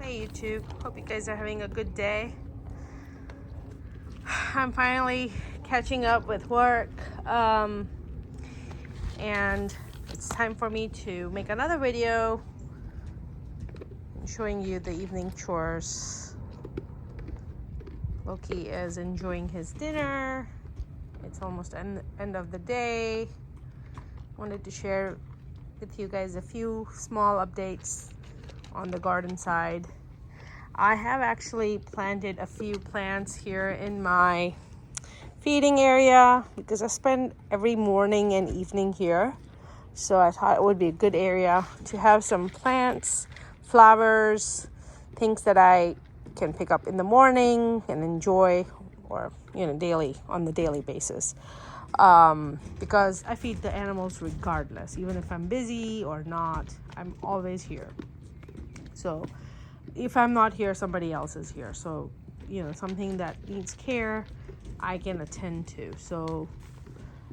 Hey YouTube, hope you guys are having a good day. I'm finally catching up with work, and it's time for me to make another video showing you the evening chores. Loki is enjoying his dinner. It's almost end of the day. Wanted to share with you guys a few small updates on the garden side. I have actually planted a few plants here in my feeding area because I spend every morning and evening here. So I thought it would be a good area to have some plants, flowers, things that I can pick up in the morning and enjoy, or daily, on the daily basis. Because I feed the animals regardless, even if I'm busy or not, I'm always here. So if I'm not here, somebody else is here. So, something that needs care, I can attend to. So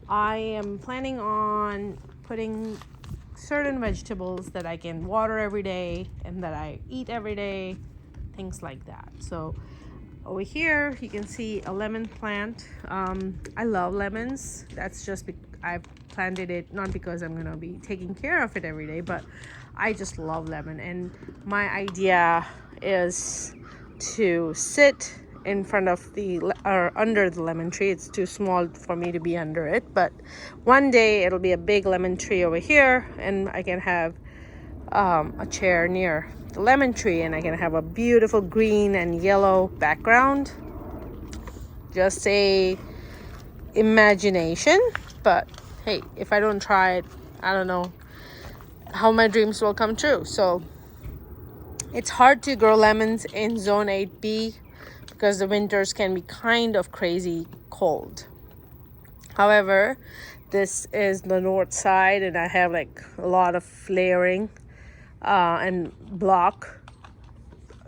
I am planning on putting certain vegetables that I can water every day and that I eat every day, things like that. So over here, you can see a lemon plant. I love lemons. That's just I planted it not because I'm going to be taking care of it every day, but I just love lemon. And my idea is to sit in front of or under the lemon tree. It's too small for me to be under it, but one day it'll be a big lemon tree over here, and I can have a chair near the lemon tree, and I can have a beautiful green and yellow background. Just a imagination, but hey, if I don't try it, I don't know how my dreams will come true. So it's hard to grow lemons in zone 8B because the winters can be kind of crazy cold. However, this is the north side, and I have like a lot of layering and block,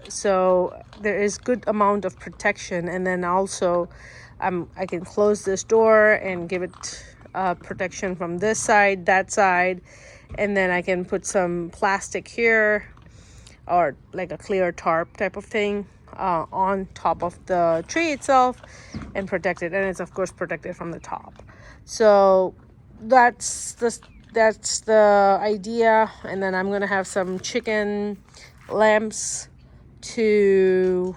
so there is good amount of protection. And then also I can close this door and give it protection from this side, that side, and then I can put some plastic here or like a clear tarp type of thing on top of the tree itself and protect it. And it's of course protected from the top. So that's the idea. And then I'm gonna have some chicken lamps to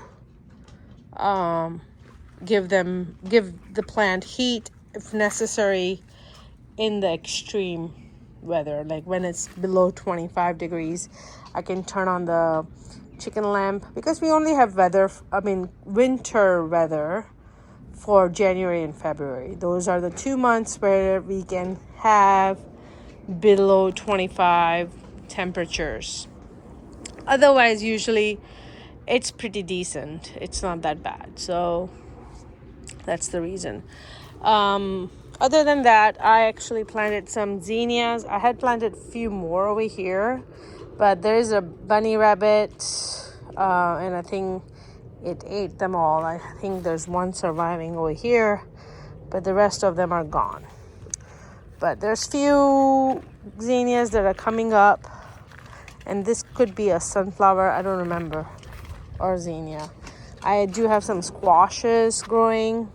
give the plant heat if necessary in the extreme weather, like when it's below 25 degrees. I can turn on the chicken lamp because we only have winter weather for January and February. Those are the 2 months where we can have below 25 temperatures. Otherwise, usually it's pretty decent. It's not that bad. So that's the reason. Other than that, I actually planted some zinnias. I had planted a few more over here, but there's a bunny rabbit, and I think it ate them all. I think there's one surviving over here, but the rest of them are gone. But there's few zinnias that are coming up, and this could be a sunflower, I don't remember, or zinnia. I do have some squashes growing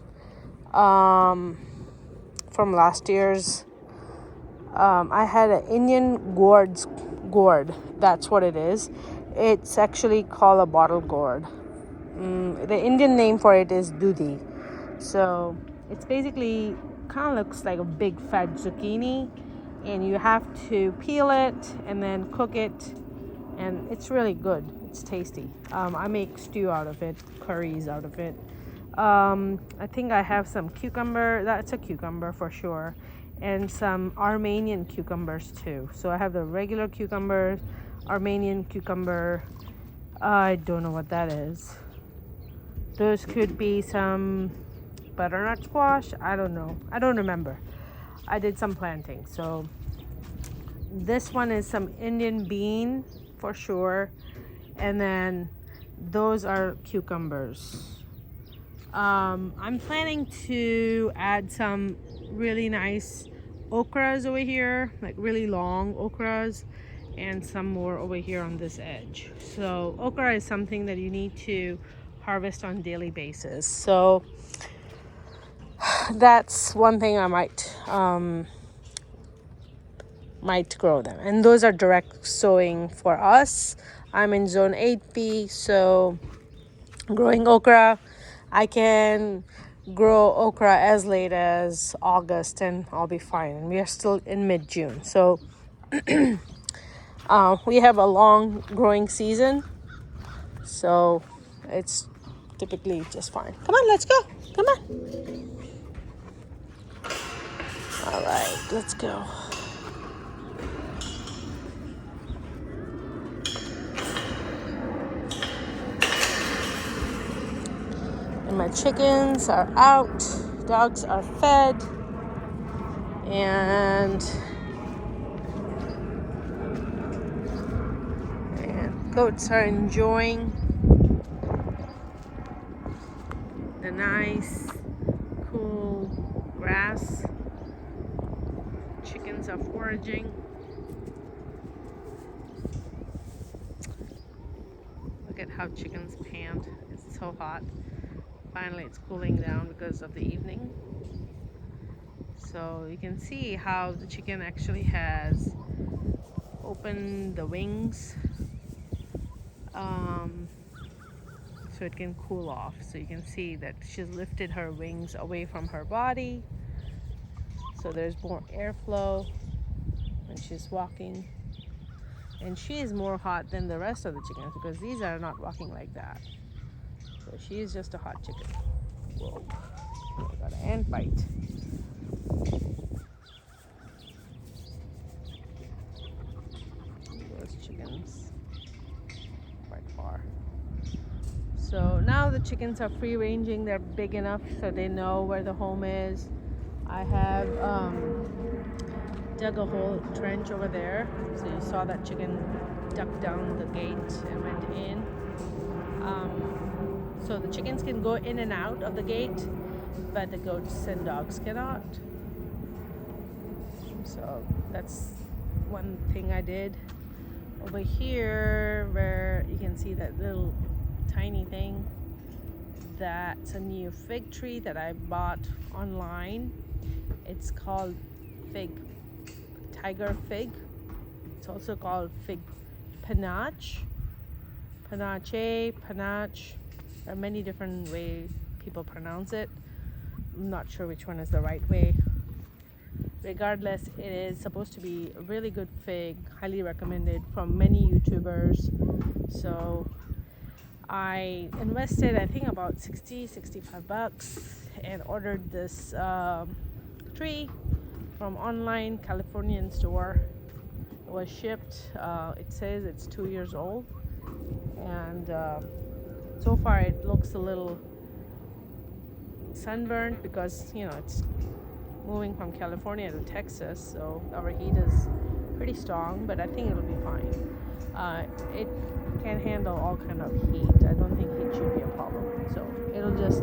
from last year's. I had an Indian gourd. That's what it is. It's actually called a bottle gourd. The Indian name for it is dudhi. So it's basically kind of looks like a big fat zucchini, and you have to peel it and then cook it, and it's really good. It's tasty. I make stew out of it, curries out of it. I think I have some cucumber. That's a cucumber for sure. And some Armenian cucumbers too. So I have the regular cucumbers, Armenian cucumber. I don't know what that is. Those could be some butternut squash. I don't know. I don't remember. I did some planting. So this one is some Indian bean for sure. And then those are cucumbers. I'm planning to add some really nice okras over here, like really long okras, and some more over here on this edge. So okra is something that you need to harvest on a daily basis. So that's one thing I might grow them, and those are direct sowing for us. I'm in zone 8B, so growing okra, I can grow okra as late as August and I'll be fine. And we are still in mid-June, so we have a long growing season, so it's typically just fine. Come on, let's go. Come on. All right, let's go. And my chickens are out, dogs are fed, and goats are enjoying the nice, cool grass. Chickens are foraging. Look at how chickens pant. It's so hot. Finally, it's cooling down because of the evening. So you can see how the chicken actually has opened the wings so it can cool off. So you can see that she's lifted her wings away from her body, so there's more airflow when she's walking. And she is more hot than the rest of the chickens because these are not walking like that. So she is just a hot chicken. Whoa, I got an ant bite. Those chickens quite far. So now the chickens are free ranging. They're big enough so they know where the home is. I have dug a whole trench over there. So you saw that chicken duck down the gate and went in. So the chickens can go in and out of the gate, but the goats and dogs cannot. So that's one thing I did. Over here, where you can see that little tiny thing, that's a new fig tree that I bought online. It's called tiger fig. It's also called fig panache. Panache. There are many different ways people pronounce it. I'm not sure which one is the right way. Regardless, it is supposed to be a really good fig, highly recommended from many YouTubers. So I invested, I think, about $65 and ordered this tree from online Californian store. It was shipped. It says it's 2 years old, and so far it looks a little sunburned because it's moving from California to Texas, so our heat is pretty strong, but I think it'll be fine. It can handle all kind of heat. I don't think heat should be a problem, so it'll just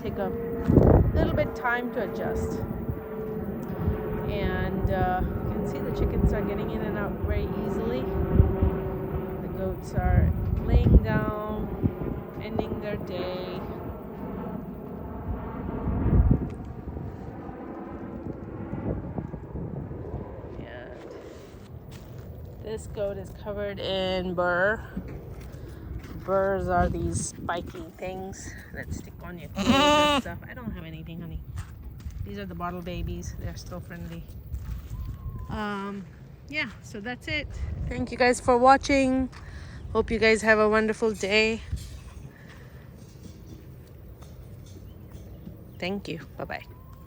take a little bit time to adjust. And you can see the chickens are getting in and out very easily. The goats are laying down, ending their day. And this goat is covered in burr. Burrs are these spiky things that stick on your clothes and stuff. I don't have anything, honey. These are the bottle babies. They're still friendly. Yeah, so that's it. Thank you guys for watching. Hope you guys have a wonderful day. Thank you. Bye-bye.